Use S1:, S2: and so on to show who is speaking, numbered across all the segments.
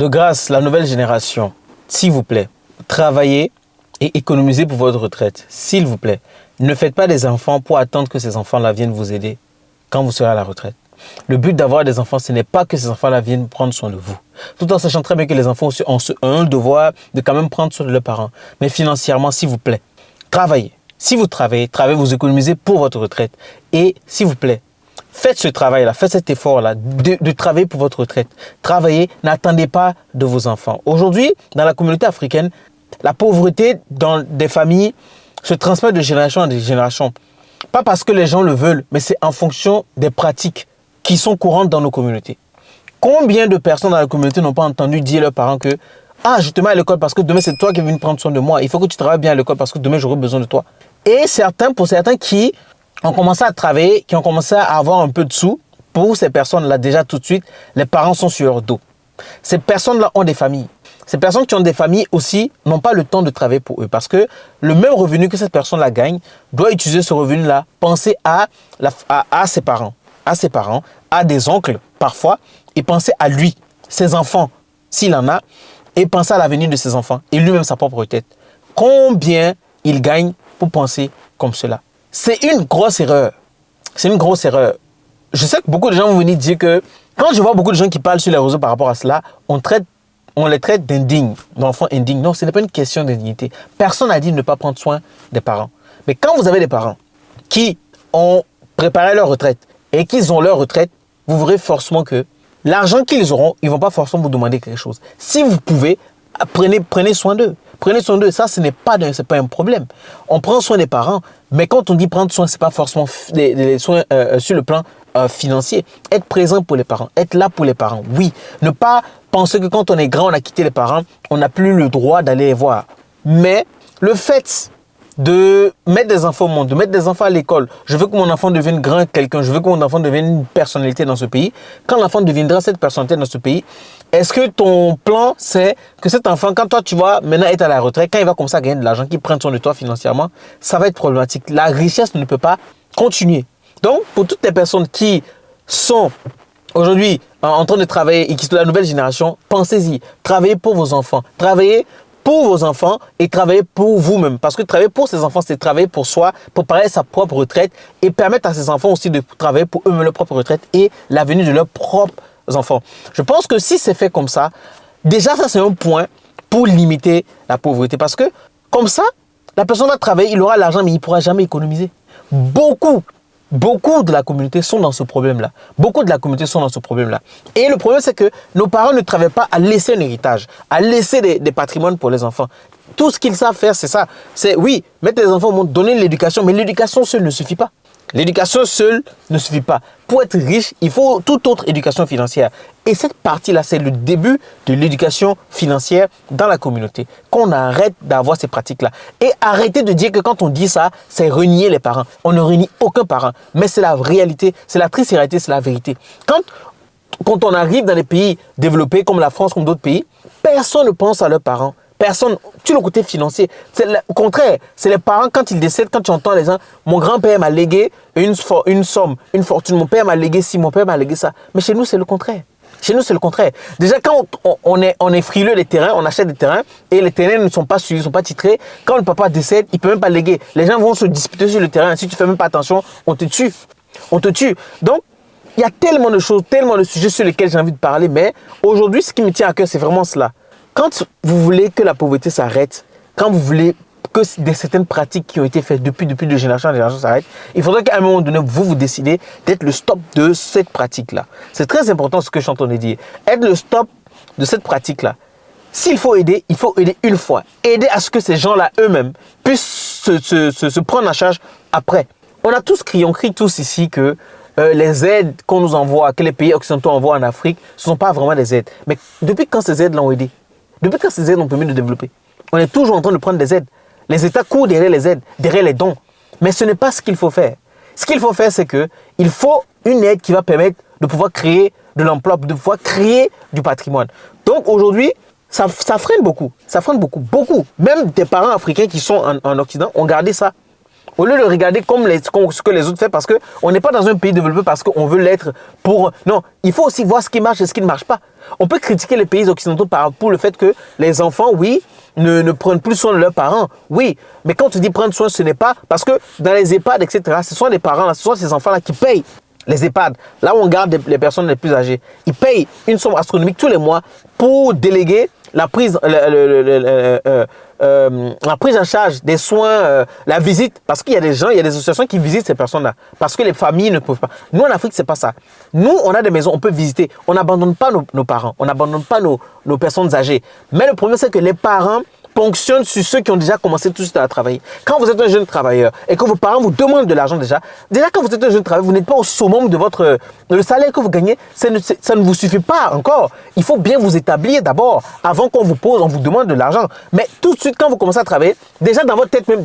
S1: De grâce, la nouvelle génération, s'il vous plaît, travaillez et économisez pour votre retraite. S'il vous plaît, ne faites pas des enfants pour attendre que ces enfants-là viennent vous aider quand vous serez à la retraite. Le but d'avoir des enfants, ce n'est pas que ces enfants-là viennent prendre soin de vous. Tout en sachant très bien que les enfants aussi ont le devoir de quand même prendre soin de leurs parents. Mais financièrement, s'il vous plaît, travaillez. Si vous travaillez, vous économisez pour votre retraite. Et s'il vous plaît, faites ce travail-là, faites cet effort-là de travailler pour votre retraite. Travaillez, n'attendez pas de vos enfants. Aujourd'hui, dans la communauté africaine, la pauvreté dans des familles se transmet de génération en génération. Pas parce que les gens le veulent, mais c'est en fonction des pratiques qui sont courantes dans nos communautés. Combien de personnes dans la communauté n'ont pas entendu dire à leurs parents que « Ah, je te mets à l'école parce que demain, c'est toi qui es venu prendre soin de moi. Il faut que tu travailles bien à l'école parce que demain, j'aurai besoin de toi. » Et pour certains qui ont commencé à travailler, qui ont commencé à avoir un peu de sous, pour ces personnes-là, déjà tout de suite, les parents sont sur leur dos. Ces personnes-là ont des familles. Ces personnes qui ont des familles aussi n'ont pas le temps de travailler pour eux parce que le même revenu que cette personne-là gagne doit utiliser ce revenu-là, penser à ses parents, à des oncles parfois, et penser à lui, ses enfants, s'il en a, et penser à l'avenir de ses enfants et lui-même sa propre tête. Combien il gagne pour penser comme cela? C'est une grosse erreur. C'est une grosse erreur. Je sais que beaucoup de gens vont venir dire que quand je vois beaucoup de gens qui parlent sur les réseaux par rapport à cela, on les traite d'indignes, d'enfants indignes. Non, ce n'est pas une question d'indignité. Personne n'a dit de ne pas prendre soin des parents. Mais quand vous avez des parents qui ont préparé leur retraite et qu'ils ont leur retraite, vous verrez forcément que l'argent qu'ils auront, ils ne vont pas forcément vous demander quelque chose. Si vous pouvez, prenez soin d'eux. Prenez soin d'eux. Ça, ce n'est pas un problème. On prend soin des parents, mais quand on dit prendre soin, ce n'est pas forcément les soins sur le plan financier. Être présent pour les parents, être là pour les parents, oui. Ne pas penser que quand on est grand, on a quitté les parents, on n'a plus le droit d'aller les voir. Mais le fait de mettre des enfants au monde, de mettre des enfants à l'école, je veux que mon enfant devienne grand quelqu'un, je veux que mon enfant devienne une personnalité dans ce pays. Quand l'enfant deviendra cette personnalité dans ce pays, est-ce que ton plan, c'est que cet enfant, quand toi tu vas maintenant être à la retraite, quand il va commencer à gagner de l'argent, qu'il prenne soin de toi financièrement, ça va être problématique. La richesse ne peut pas continuer. Donc, pour toutes les personnes qui sont aujourd'hui en train de travailler et qui sont de la nouvelle génération, pensez-y. Travaillez pour vos enfants. Travaillez pour vos enfants et travaillez pour vous-même. Parce que travailler pour ses enfants, c'est travailler pour soi, préparer sa propre retraite et permettre à ses enfants aussi de travailler pour eux-mêmes leur propre retraite et l'avenir de leurs propres enfants. Je pense que si c'est fait comme ça, déjà ça c'est un point pour limiter la pauvreté. Parce que comme ça, la personne va travailler, il aura l'argent mais il ne pourra jamais économiser. Beaucoup de la communauté sont dans ce problème-là. Et le problème, c'est que nos parents ne travaillent pas à laisser un héritage, à laisser des patrimoines pour les enfants. Tout ce qu'ils savent faire, c'est ça. C'est oui, mettre les enfants au monde, donner l'éducation, mais l'éducation seule ne suffit pas. L'éducation seule ne suffit pas. Pour être riche, il faut toute autre éducation financière. Et cette partie-là, c'est le début de l'éducation financière dans la communauté. Qu'on arrête d'avoir ces pratiques-là. Et arrêtez de dire que quand on dit ça, c'est renier les parents. On ne renie aucun parent. Mais c'est la réalité, c'est la triste réalité, c'est la vérité. Quand on arrive dans les pays développés comme la France, comme d'autres pays, personne ne pense à leurs parents. Personne, sur le côté financier, au contraire, c'est les parents quand ils décèdent, quand tu entends les gens, mon grand-père m'a légué une somme, une fortune, mon père m'a légué ci, mon père m'a légué ça. Mais chez nous, c'est le contraire. Déjà, quand on est frileux des terrains, on achète des terrains et les terrains ne sont pas suivis, ne sont pas titrés. Quand le papa décède, il ne peut même pas léguer. Les gens vont se disputer sur le terrain. Si tu ne fais même pas attention, on te tue. Donc, il y a tellement de choses, tellement de sujets sur lesquels j'ai envie de parler. Mais aujourd'hui, ce qui me tient à cœur, c'est vraiment cela. Quand vous voulez que la pauvreté s'arrête, quand vous voulez que certaines pratiques qui ont été faites depuis de génération en génération s'arrêtent, il faudrait qu'à un moment donné, vous décidez d'être le stop de cette pratique-là. C'est très important ce que je suis en train de dire. Être le stop de cette pratique-là. S'il faut aider, il faut aider une fois. Aider à ce que ces gens-là eux-mêmes puissent se prendre en charge après. On crie tous ici que les aides qu'on nous envoie, que les pays occidentaux envoient en Afrique, ce ne sont pas vraiment des aides. Mais depuis quand ces aides l'ont aidé? Depuis quand ces aides ont permis de développer? On est toujours en train de prendre des aides. Les États courent derrière les aides, derrière les dons. Mais ce n'est pas ce qu'il faut faire. Ce qu'il faut faire, c'est qu'il faut une aide qui va permettre de pouvoir créer de l'emploi, de pouvoir créer du patrimoine. Donc aujourd'hui, ça freine beaucoup. Ça freine beaucoup. Même des parents africains qui sont en Occident ont gardé ça. Au lieu de regarder ce que les autres font, parce qu'on n'est pas dans un pays développé parce qu'on veut l'être pour... Non, il faut aussi voir ce qui marche et ce qui ne marche pas. On peut critiquer les pays occidentaux pour le fait que les enfants, oui, ne prennent plus soin de leurs parents. Oui, mais quand tu dis prendre soin, ce n'est pas... Parce que dans les EHPAD, etc., ce sont les parents, ce sont ces enfants-là qui payent les EHPAD, là où on garde les personnes les plus âgées. Ils payent une somme astronomique tous les mois pour déléguer la prise en charge des soins, la visite, parce qu'il y a des gens, il y a des associations qui visitent ces personnes-là, parce que les familles ne peuvent pas. Nous, en Afrique, c'est pas ça. Nous, on a des maisons, on peut visiter. On n'abandonne pas nos parents, on n'abandonne pas nos personnes âgées. Mais le problème, c'est que les parents ponctionnent sur ceux qui ont déjà commencé tout de suite à travailler. Quand vous êtes un jeune travailleur et que vos parents vous demandent de l'argent déjà quand vous êtes un jeune travailleur, vous n'êtes pas au summum de le salaire que vous gagnez, ça ne vous suffit pas encore. Il faut bien vous établir d'abord avant qu'on on vous demande de l'argent. Mais tout de suite, quand vous commencez à travailler, déjà dans votre tête même,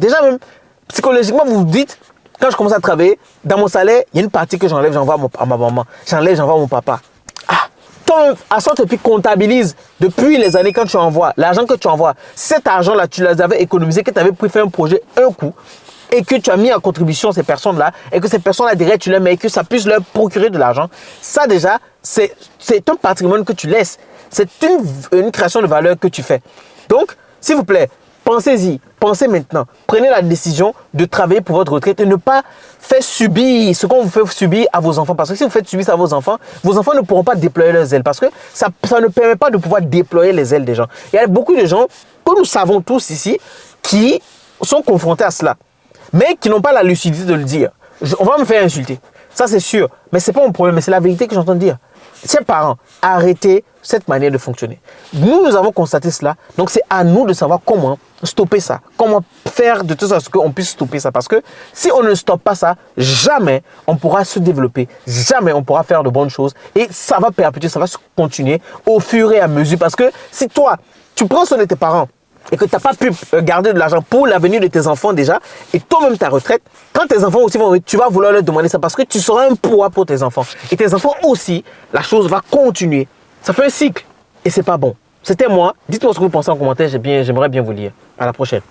S1: psychologiquement, vous vous dites, quand je commence à travailler, dans mon salaire, il y a une partie que j'enlève, j'envoie à ma maman. J'enlève, j'envoie à mon papa. À sorte et puis comptabilise depuis les années quand tu envoies, l'argent que tu envoies, cet argent-là, tu les avais économisé, que tu avais pris faire un projet, un coup, et que tu as mis en contribution ces personnes-là, et que ces personnes-là, derrière, tu les mets et que ça puisse leur procurer de l'argent. Ça, déjà, c'est un patrimoine que tu laisses. C'est une création de valeur que tu fais. Donc, s'il vous plaît, pensez-y, pensez maintenant. Prenez la décision de travailler pour votre retraite et ne pas faire subir ce qu'on vous fait subir à vos enfants. Parce que si vous faites subir ça à vos enfants ne pourront pas déployer leurs ailes. Parce que ça ne permet pas de pouvoir déployer les ailes des gens. Il y a beaucoup de gens que nous savons tous ici qui sont confrontés à cela, mais qui n'ont pas la lucidité de le dire. On va me faire insulter. Ça, c'est sûr. Mais ce n'est pas mon problème, mais c'est la vérité que j'entends dire. Chers parents, arrêtez cette manière de fonctionner. Nous avons constaté cela. Donc, c'est à nous de savoir comment stopper ça. Comment faire de tout ça ce qu'on puisse stopper ça. Parce que si on ne stoppe pas ça, jamais on pourra se développer. Jamais on pourra faire de bonnes choses. Et ça va perpétuer, ça va se continuer au fur et à mesure. Parce que si toi, tu prends soin de tes parents, et que tu n'as pas pu garder de l'argent pour l'avenir de tes enfants déjà, et toi-même ta retraite, quand tes enfants aussi vont, tu vas vouloir leur demander ça parce que tu seras un poids pour tes enfants. Et tes enfants aussi, la chose va continuer. Ça fait un cycle et c'est pas bon. C'était moi. Dites-moi ce que vous pensez en commentaire, j'aimerais bien vous lire. À la prochaine.